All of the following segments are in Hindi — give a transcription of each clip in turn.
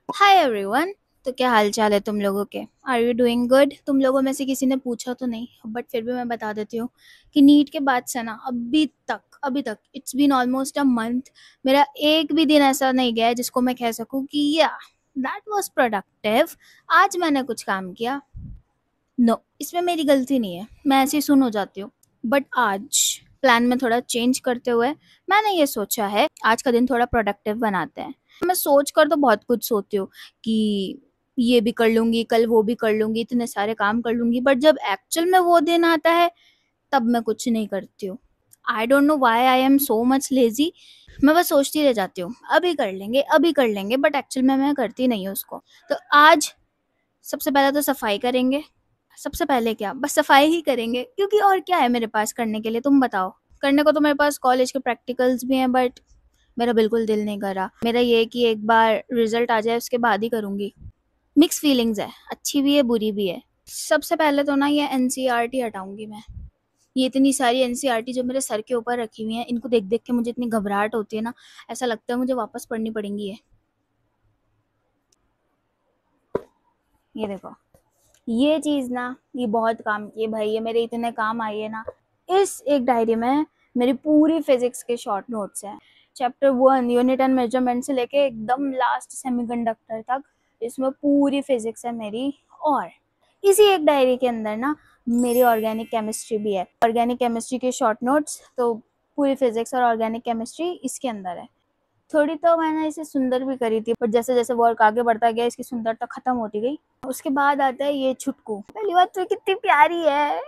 Hi everyone. तो क्या हाल चाल है तुम लोगों के? Are you doing good? तुम लोगों में से किसी ने पूछा तो नहीं, बट फिर भी मैं बता देती हूँ कि नीट के बाद से ना अभी तक it's been almost a month, मेरा एक भी दिन ऐसा नहीं गया है जिसको मैं कह सकूँ कि या दैट वाज प्रोडक्टिव। आज मैंने कुछ काम किया। नो, इसमें मेरी गलती नहीं है, मैं ऐसी सुन हो जाती हूँ। बट आज प्लान में थोड़ा चेंज करते हुए मैंने ये सोचा है आज का दिन थोड़ा प्रोडक्टिव बनाते हैं। मैं सोच कर तो बहुत कुछ सोचती हूँ कि ये भी कर लूंगी, कल वो भी कर लूंगी, इतने सारे काम कर लूंगी, बट जब एक्चुअल में वो दिन आता है तब मैं कुछ नहीं करती हूँ। I don't know why I am so much lazy. मैं बस सोचती रह जाती हूँ अभी कर लेंगे, बट एक्चुअल में मैं करती नहीं हूँ उसको। तो आज सबसे पहले तो सफाई करेंगे। सबसे पहले क्या, बस सफाई ही करेंगे, क्योंकि और क्या है मेरे पास करने के लिए, तुम बताओ। करने को तो मेरे पास कॉलेज के प्रैक्टिकल्स भी हैं, बट मेरा बिल्कुल दिल नहीं कर रहा। मेरा ये है कि एक बार रिजल्ट आ जाए उसके बाद ही करूंगी। मिक्स फीलिंग्स है, अच्छी भी है बुरी भी है। सबसे पहले तो ना ये एनसीईआरटी हटाऊंगी मैं। ये इतनी सारी एनसीईआरटी जो मेरे सर के ऊपर रखी हुई हैं, इनको देख देख के मुझे इतनी घबराहट होती है ना, ऐसा लगता है मुझे वापस पढ़नी पड़ेंगी ये देखो, ये चीज ना, ये बहुत काम की है भाई, ये मेरे इतने काम आई है ना। इस एक डायरी में मेरी पूरी फिजिक्स के शॉर्ट नोट्स हैं। चैप्टर 1 यूनिट एंड मेजरमेंट से लेके एकदम लास्ट सेमीकंडक्टर तक, इसमें पूरी फिजिक्स है मेरी। और इसी एक डायरी के अंदर ना मेरी ऑर्गेनिक केमिस्ट्री भी है। ऑर्गेनिक केमिस्ट्री के शॉर्ट नोट्स तो पूरी फिजिक्स और ऑर्गेनिक केमिस्ट्री इसके अंदर है। थोड़ी तो मैंने इसे सुंदर भी करी थी, पर जैसे जैसे वर्क आगे बढ़ता गया इसकी सुंदरता खत्म होती गई। उसके बाद आता है ये छुटकू। पहली बात तो कितनी प्यारी है।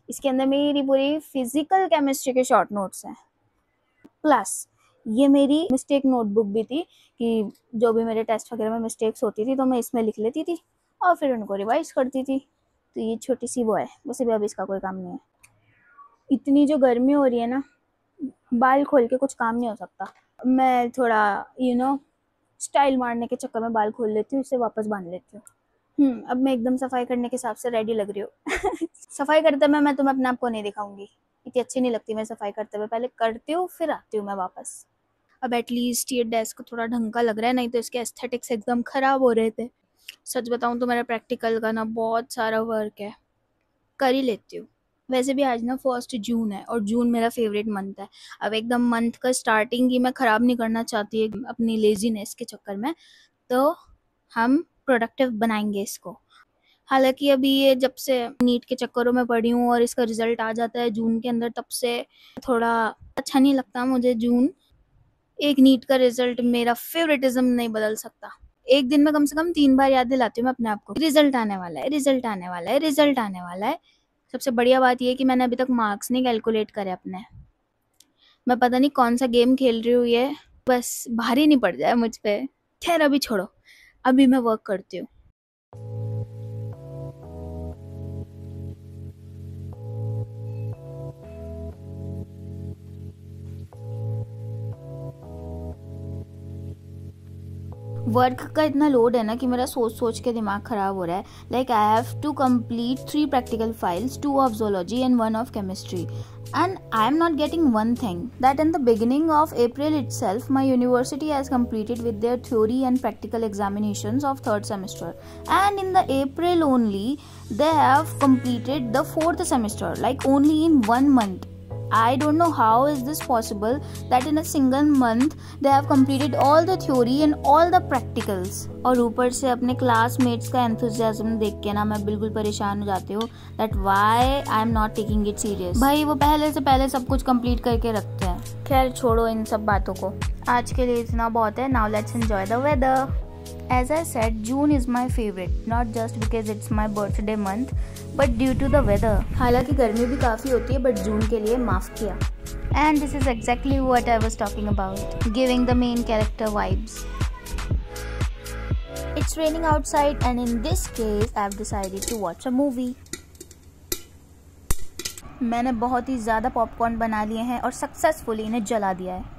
इसके अंदर मेरी पूरी फिजिकल केमिस्ट्री के शॉर्ट नोट्स हैं। प्लस ये मेरी मिस्टेक नोटबुक भी थी कि जो भी मेरे टेस्ट वगैरह में मिस्टेक्स होती थी तो मैं इसमें लिख लेती थी और फिर उनको रिवाइज करती थी। तो ये छोटी सी वो है, वैसे भी अब इसका कोई काम नहीं है। इतनी जो गर्मी हो रही है ना, बाल खोल के कुछ काम नहीं हो सकता। मैं थोड़ा स्टाइल मारने के चक्कर में बाल खोल लेती हूँ, इसे वापस बांध लेती हूँ। अब मैं एकदम सफाई करने के हिसाब से रेडी लग रही हूँ। सफाई करते हुए मैं तुम्हें अपने आप को नहीं दिखाऊंगी, इतनी अच्छी नहीं लगती मैं सफाई करते हुए। पहले करती हूँ फिर आती हूँ मैं वापस। अब एटलीस्ट ये डेस्क थोड़ा ढंग का लग रहा है, नहीं तो इसके एस्थेटिक्स एकदम खराब हो रहे थे। सच बताऊँ तो मेरा प्रैक्टिकल का ना बहुत सारा वर्क है, कर ही लेती हूँ। वैसे भी आज ना 1 जून है और जून मेरा फेवरेट मंथ है। अब एकदम मंथ का स्टार्टिंग ही मैं ख़राब नहीं करना चाहती अपनी लेजीनेस के चक्कर में। तो हम प्रोडक्टिव बनाएंगे इसको। हालांकि अभी ये जब से नीट के चक्करों में पड़ी हूँ और इसका रिजल्ट आ जाता है जून के अंदर, तब से थोड़ा अच्छा नहीं लगता मुझे जून। एक नीट का रिजल्ट मेरा फेवरेटिज्म नहीं बदल सकता। एक दिन में कम से कम 3 बार याद दिलाती हूँ मैं अपने आप को, रिजल्ट आने वाला है, रिजल्ट आने वाला है, रिजल्ट आने वाला है। सबसे बढ़िया बात ये है कि मैंने अभी तक मार्क्स नहीं कैलकुलेट करे अपने। मैं पता नहीं कौन सा गेम खेल रही हूँ ये, बस भारी नहीं पड़ जाए मुझ पे। खैर अभी छोड़ो, अभी मैं वर्क करती हूँ। वर्क का इतना लोड है ना कि मेरा सोच सोच के दिमाग खराब हो रहा है। Like I have to complete 3 practical files, 2 of zoology and 1 of chemistry. And I am not getting one thing, that in the beginning of April itself, my university has completed with their theory and practical examinations of third semester. And in the April only, they have completed the fourth semester, like only in 1 month. I don't know how is this possible that in a single month they have completed all the theory and all the practicals. और ऊपर से अपने classmates का enthusiasm देख के ना मैं बिल्कुल परेशान हो जाती हूँ that why I am not taking it serious. भाई वो पहले से पहले सब कुछ complete करके रखते हैं। खैर छोड़ो इन सब बातों को, आज के लिए इतना बहुत है। Now let's enjoy the weather. As I said, June is my favorite, not just because it's my birthday month, but due to the weather. हालांकि गर्मी भी काफ़ी होती है, बट जून के लिए माफ़ किया। And this is exactly what I was talking about, giving the main character vibes. It's raining outside and in this case, I've decided to watch a movie. मैंने बहुत ही ज़्यादा पॉपकॉर्न बना लिए हैं और सक्सेसफुली इन्हें जला दिया है।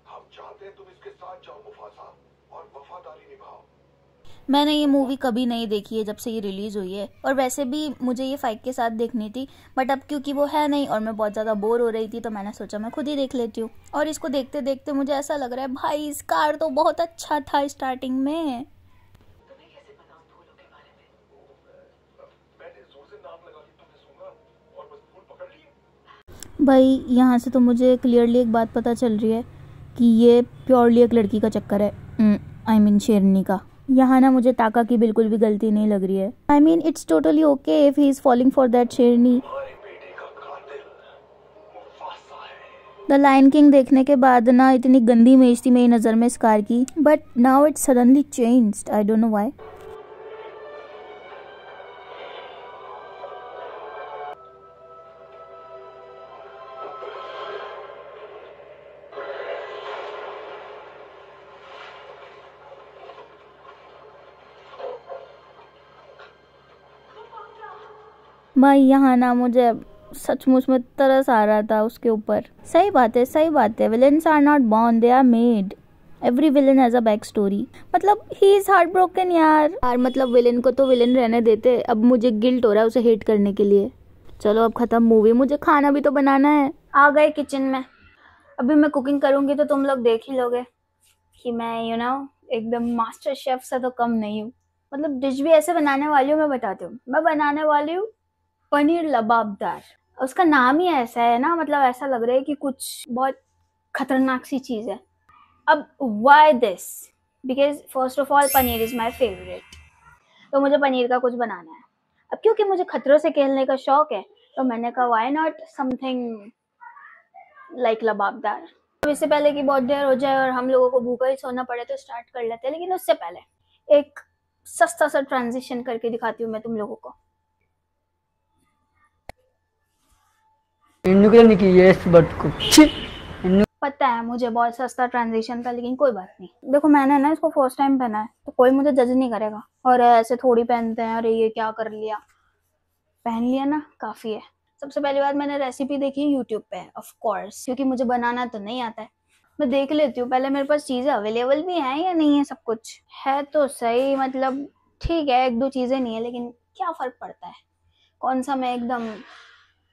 हम चाहते चाहते हैं तुम इसके साथ जाओ मुफासा, और वफादारी निभाओ। मैंने ये मूवी कभी नहीं देखी है जब से ये रिलीज हुई है, और वैसे भी मुझे ये फाइक के साथ देखनी थी, बट अब क्योंकि वो है नहीं और मैं बहुत ज़्यादा बोर हो रही थी तो मैंने सोचा मैं खुद ही देख लेती हूँ। और इसको देखते देखते मुझे ऐसा लग रहा है भाई स्कार तो बहुत अच्छा था स्टार्टिंग में। तुम्हें कैसे पता उन फूलों के बारे में? मैंने जोर से नाम लगा ली, तुमने सुना और बस फूल पकड़ लिए। भाई यहाँ से तो मुझे क्लियरली एक बात पता चल रही है कि ये प्योरली एक लड़की का चक्कर है, आई मीन शेरनी का। यहाँ ना मुझे ताका की बिल्कुल भी गलती नहीं लग रही है। I mean it's totally okay if he is following for that शेरनी। हमारे बेटे का कातिल मुफासा है। द लायन किंग देखने के बाद ना इतनी गंदी इमेज थी मेरी नज़र में स्कार की, but now it's suddenly changed, I don't know why. भाई यहाँ ना मुझे सचमुच में तरस आ रहा था उसके ऊपर। सही बात है, सही बात है, villains are not born, they are made. Every villain has a back story. मतलब ही इज हार्ट ब्रोकन यार मतलब विलेन को तो विलेन रहने देते, अब मुझे गिल्ट हो रहा है उसे हेट करने के लिए। चलो अब खत्म मूवी, मुझे खाना भी तो बनाना है। आ गए किचन में। अभी मैं कुकिंग करूंगी तो तुम लोग देख ही लोगे कि मैं एकदम मास्टर शेफ से तो कम नहीं हूँ। मतलब डिश भी ऐसे बनाने वाली हूँ, मैं बताती हूँ। मैं बनाने वाली हूँ पनीर लबाबदार। उसका नाम ही ऐसा है ना, मतलब ऐसा लग रहा है कि कुछ बहुत खतरनाक सी चीज़ है। अब why this? Because first of all paneer is my favourite, तो मुझे पनीर का कुछ बनाना है। अब क्योंकि मुझे खतरों से खेलने का शौक है तो मैंने कहा वाई नॉट समथिंग लाइक लबाबदार। अब इससे पहले कि बहुत देर हो जाए और हम लोगों को भूखा ही सोना पड़े तो स्टार्ट कर लेते हैं, लेकिन उससे पहले एक सस्ता सा ट्रांजिशन करके दिखाती हूँ मैं तुम लोगों को। पता है मुझे बहुत सस्ता ट्रांजिशन था, लेकिन कोई बात नहीं। देखो मैंने ना इसको फर्स्ट टाइम पहना है तो कोई मुझे जज नहीं करेगा। और ऐसे थोड़ी पहनते हैं, अरे ये क्या कर लिया, पहन लिया ना काफी है। सबसे पहली बात मैंने रेसिपी देखी यूट्यूब पे ऑफ कोर्स, क्योंकि मुझे बनाना तो नहीं आता है। मैं देख लेती हूँ पहले मेरे पास चीजें अवेलेबल भी हैं या नहीं है। सब कुछ है तो सही, मतलब ठीक है एक दो चीजें नहीं है, लेकिन क्या फर्क पड़ता है, कौन सा मैं एकदम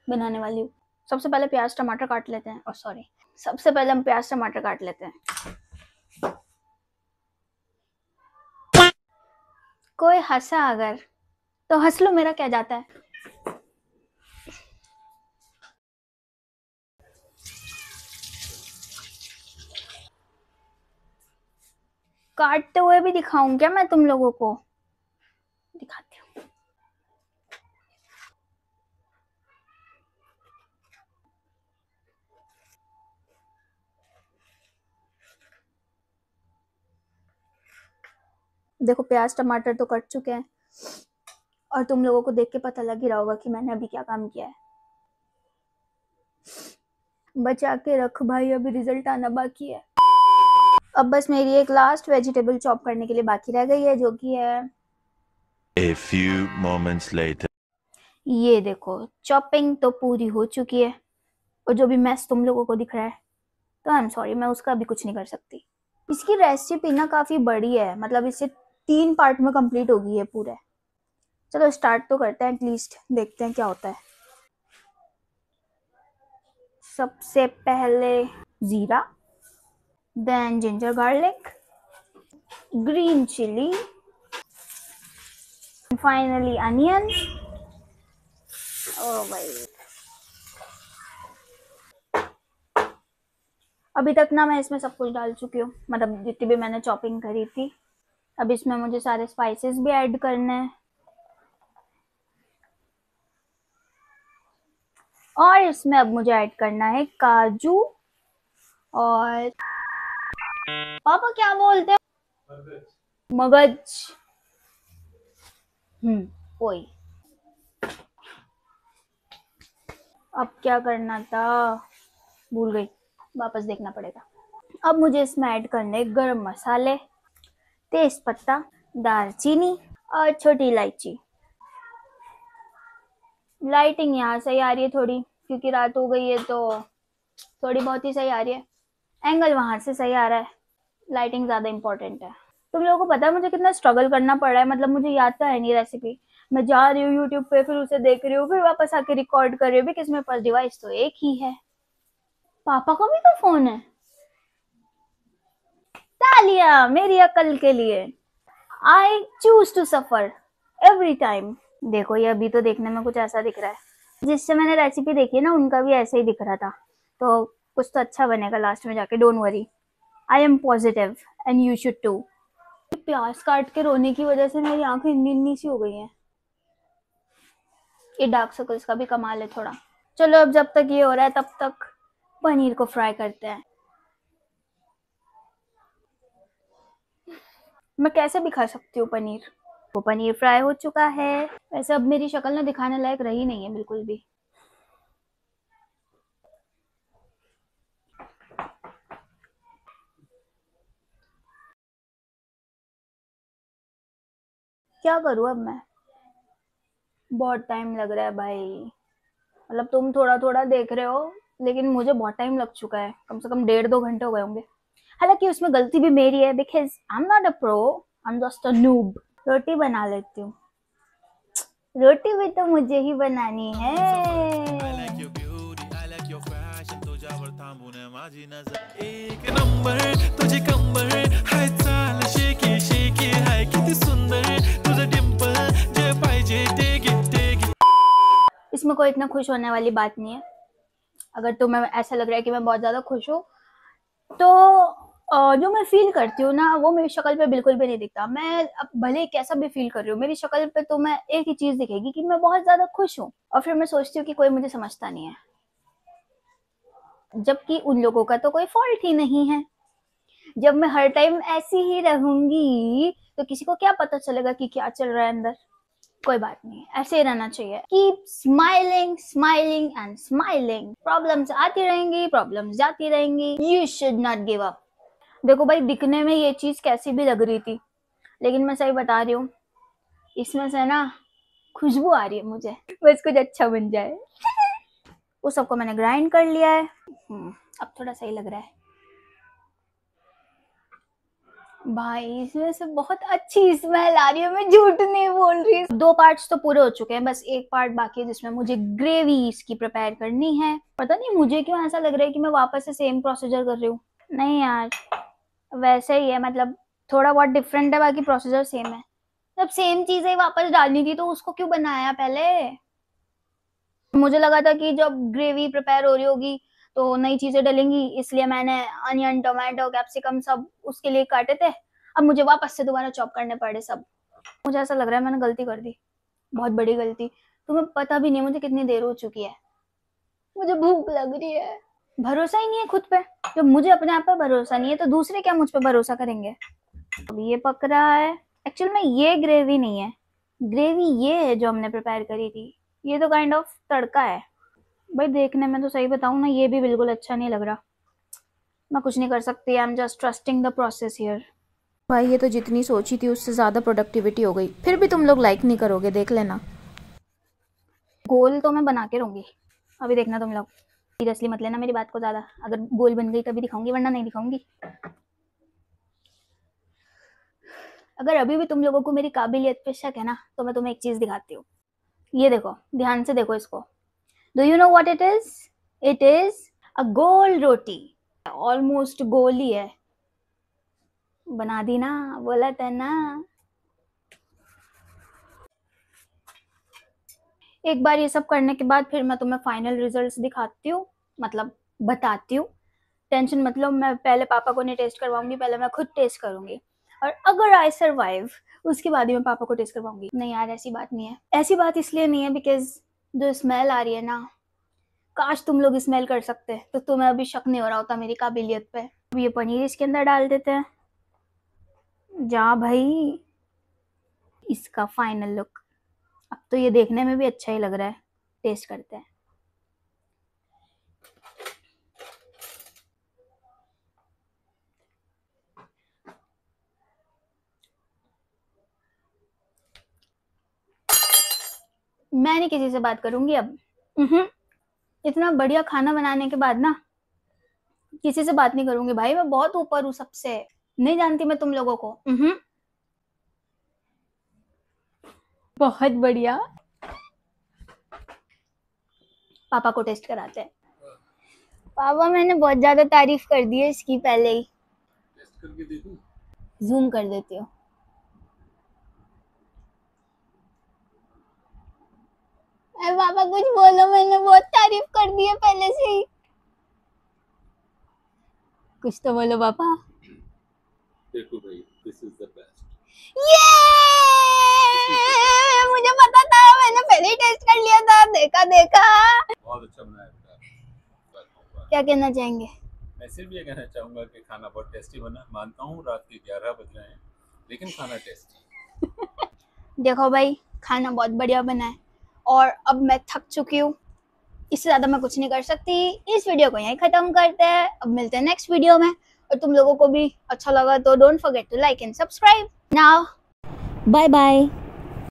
बनाने वाली हूँ। सबसे पहले प्याज टमाटर काट लेते हैं, और सॉरी सबसे पहले हम प्याज टमाटर काट लेते हैं। कोई हंसा अगर तो हंस लो, मेरा क्या जाता है। काटते हुए भी दिखाऊं क्या मैं तुम लोगों को? दिखाती हूँ। देखो प्याज टमाटर तो कट चुके हैं, और तुम लोगों को देख के पता लग ही रहा होगा कि मैंने अभी क्या काम किया है। बचा के रख भाई, अभी रिजल्ट आना बाकी है। अब बस मेरी एक लास्ट वेजिटेबल चॉप करने के लिए बाकी रह गई है, जो कि है A few moments later. ये देखो। चॉपिंग तो पूरी हो चुकी है, और जो भी मैस तुम लोगों को दिख रहा है तो आई एम सॉरी, मैं उसका भी कुछ नहीं कर सकती। इसकी रेसिपी ना काफी बड़ी है, मतलब इसे 3 पार्ट में कंप्लीट होगी है पूरे। चलो स्टार्ट तो करते हैं, एटलीस्ट देखते हैं क्या होता है। सबसे पहले jeera, then ginger garlic, green chilli, finally onion. ओ भाई अभी तक ना मैं इसमें सब कुछ डाल चुकी हूँ, मतलब जितनी भी मैंने चॉपिंग करी थी। अब इसमें मुझे सारे स्पाइसेस भी ऐड करने हैं, और इसमें अब मुझे ऐड करना है काजू और पापा क्या बोलते हैं, मगज। वही। अब क्या करना था भूल गई, वापस देखना पड़ेगा। अब मुझे इसमें ऐड करने गरम मसाले, तेज पत्ता, दालचीनी और छोटी इलायची। लाइटिंग यहाँ सही आ रही है थोड़ी, क्योंकि रात हो गई है तो थोड़ी बहुत ही सही आ रही है। एंगल वहां से सही आ रहा है, लाइटिंग ज़्यादा इंपॉर्टेंट है। तुम लोगों को पता है मुझे कितना स्ट्रगल करना पड़ रहा है, मतलब मुझे याद तो है नहीं रेसिपी, मैं जा रही हूँ यूट्यूब पे, फिर उसे देख रही हूँ, फिर वापस आके रिकॉर्ड कर रही हूँ, बिकॉज मेरे पास डिवाइस तो एक ही है। पापा का भी तो फोन है। तालियां मेरी अकल के लिए। I choose to suffer every time. देखो ये अभी तो देखने में कुछ ऐसा दिख रहा है, जिससे मैंने रेसिपी देखी है ना उनका भी ऐसे ही दिख रहा था, तो कुछ तो अच्छा बनेगा लास्ट में जाके, don't worry, I am positive and you should too. प्याज काट के रोने की वजह से मेरी आंखें इन्नी इन्नी सी हो गई हैं। ये डार्क सर्कल्स का भी कमाल है थोड़ा। चलो अब जब तक ये हो रहा है तब तक पनीर को फ्राई करते हैं। मैं कैसे भी खा सकती हूँ पनीर। वो पनीर फ्राई हो चुका है। वैसे अब मेरी शक्ल ना दिखाने लायक रही नहीं है बिल्कुल भी। क्या करूँ अब मैं, बहुत टाइम लग रहा है भाई। मतलब तुम थोड़ा थोड़ा देख रहे हो, लेकिन मुझे बहुत टाइम लग चुका है, कम से कम 1.5-2 घंटे हो गए होंगे। हालांकि उसमें गलती भी मेरी है, because I am not a pro, I am just a noob. रोटी बना लेती हूँ, रोटी भी तो मुझे ही बनानी है। एक नंबर तुझे कंबर हाय चाल शेकी शेकी हाय किती सुंदर तुझं डिंपल जे पाहिजे टेक इट। इसमें कोई इतना खुश होने वाली बात नहीं है। अगर तुम्हें ऐसा लग रहा है कि मैं बहुत ज्यादा खुश हूँ, तो जो मैं फील करती हूँ ना वो मेरी शक्ल पे बिल्कुल भी नहीं दिखता। मैं अब भले कैसा भी फील कर रही हूँ, मेरी शक्ल पे तो मैं एक ही चीज दिखेगी कि मैं बहुत ज्यादा खुश हूँ, और फिर मैं सोचती हूँ कि कोई मुझे समझता नहीं है, जबकि उन लोगों का तो कोई फॉल्ट ही नहीं है। जब मैं हर टाइम ऐसी ही रहूंगी तो किसी को क्या पता चलेगा कि क्या चल रहा है अंदर। कोई बात नहीं, ऐसे ही रहना चाहिए। Keep smiling smiling and smiling. Problems आती रहेंगी, प्रॉब्लम्स जाती रहेंगी, you should not give up. देखो भाई, दिखने में ये चीज कैसी भी लग रही थी, लेकिन मैं सही बता रही हूँ, इसमें से ना खुशबू आ रही है मुझे, बस कुछ अच्छा बन जाए। उस सबको मैंने ग्राइंड कर लिया है। अब थोड़ा सही लग रहा है भाई, इसमें से बहुत अच्छी स्मेल आ रही है, मैं झूठ नहीं बोल रही। 2 पार्ट्स तो पूरे हो चुके हैं, बस एक पार्ट बाकी है जिसमें मुझे ग्रेवी इसकी प्रिपेयर करनी है। पता नहीं मुझे क्यों ऐसा लग रहा है कि मैं वापस से सेम प्रोसीजर कर रही हूँ। नहीं यार, वैसे ही है, मतलब थोड़ा बहुत डिफरेंट है, बाकी प्रोसीजर सेम है। जब सेम चीजें वापस डालनी थी तो उसको क्यों बनाया पहले। मुझे लगा था कि जब ग्रेवी प्रिपेयर हो रही होगी तो नई चीजें डलेंगी, इसलिए मैंने अनियन टोमेटो कैप्सिकम सब उसके लिए काटे थे। अब मुझे वापस से दोबारा चॉप करने पड़े सब। मुझे ऐसा लग रहा है मैंने गलती कर दी, बहुत बड़ी गलती। तुम्हें पता भी नहीं मुझे कितनी देर हो चुकी है, मुझे भूख लग रही है। भरोसा ही नहीं है खुद पे। जब मुझे अपने आप पे भरोसा नहीं है तो दूसरे क्या मुझ पे भरोसा करेंगे। अब ये पक रहा है। एक्चुअल में ये ग्रेवी नहीं है, ग्रेवी ये है जो हमने प्रिपेयर करी थी। ये तो काइंड ऑफ तड़का है भाई। देखने में तो सही बताऊं ना, ये भी बिल्कुल अच्छा नहीं लग रहा। मैं कुछ नहीं कर सकती, आई am just trusting the process here. भाई ये तो जितनी सोची थी उससे ज़्यादा प्रोडक्टिविटी हो गई, फिर भी तुम लोग लाइक नहीं करोगे, देख लेना। गोल तो मैं बना के रहूंगी, अभी देखना तुम लोग। सीरियसली मत लेना मेरी बात को ज़्यादा, अगर गोल बन गई तभी दिखाऊंगी, वरना नहीं दिखाऊंगी। अगर अभी भी तुम लोगों को मेरी काबिलियत पे शक है ना, तो मैं तुम्हें एक चीज़ दिखाती हूँ। ये देखो, ध्यान से देखो इसको। Do you know what it is? It is a गोल रोटी। ऑलमोस्ट गोल ही है। बना दी ना, बोला था ना। एक बार ये सब करने के बाद फिर मैं तुम्हें फाइनल रिजल्ट्स दिखाती हूँ, मतलब बताती हूँ। टेंशन मतलब, मैं पहले पापा को नहीं टेस्ट करवाऊंगी, पहले मैं खुद टेस्ट करूंगी, और अगर आई सर्वाइव उसके बाद ही मैं पापा को टेस्ट करवाऊंगी। नहीं यार, ऐसी बात नहीं है। ऐसी बात इसलिए नहीं है बिकॉज जो स्मेल आ रही है ना, काश तुम लोग स्मेल कर सकते, तो तुम्हें अभी शक नहीं हो रहा होता मेरी काबिलियत पे। अब ये पनीर इसके अंदर डाल देते हैं। जा भाई, इसका फाइनल लुक। अब तो ये देखने में भी अच्छा ही लग रहा है, टेस्ट करते हैं। मैं नहीं किसी से बात करूंगी अब। इतना बढ़िया खाना बनाने के बाद ना किसी से बात नहीं करूंगी भाई, मैं बहुत ऊपर हूँ सबसे। नहीं जानती मैं तुम लोगों को। बहुत बढ़िया। पापा को टेस्ट कराते हैं। पापा मैंने बहुत ज्यादा तारीफ कर दी है इसकी पहले ही। टेस्ट करके देखूं? जूम कर देती हूँ। अरे पापा कुछ बोलो, मैंने बहुत तारीफ कर दी है पहले से ही। कुछ तो बोलो पापा। देखो भाई, दिस इज द बेस्ट। ये मुझे पता था, मैंने पहले ही टेस्ट कर लिया था। देखा बहुत अच्छा बनाया बेटा। क्या कहना चाहेंगे? मैं सिर्फ ये कहना चाहूंगा कि खाना बहुत टेस्टी बना। मानता हूँ रात के 11 बज रहे हैं, लेकिन खाना टेस्टी। देखो भाई, खाना बहुत बढ़िया बना है और अब मैं थक चुकी हूँ, इससे ज्यादा मैं कुछ नहीं कर सकती। इस वीडियो को यहीं खत्म करते हैं। अब मिलते हैं नेक्स्ट वीडियो में। और तुम लोगों को भी अच्छा लगा तो don't forget to like and subscribe now. Bye bye.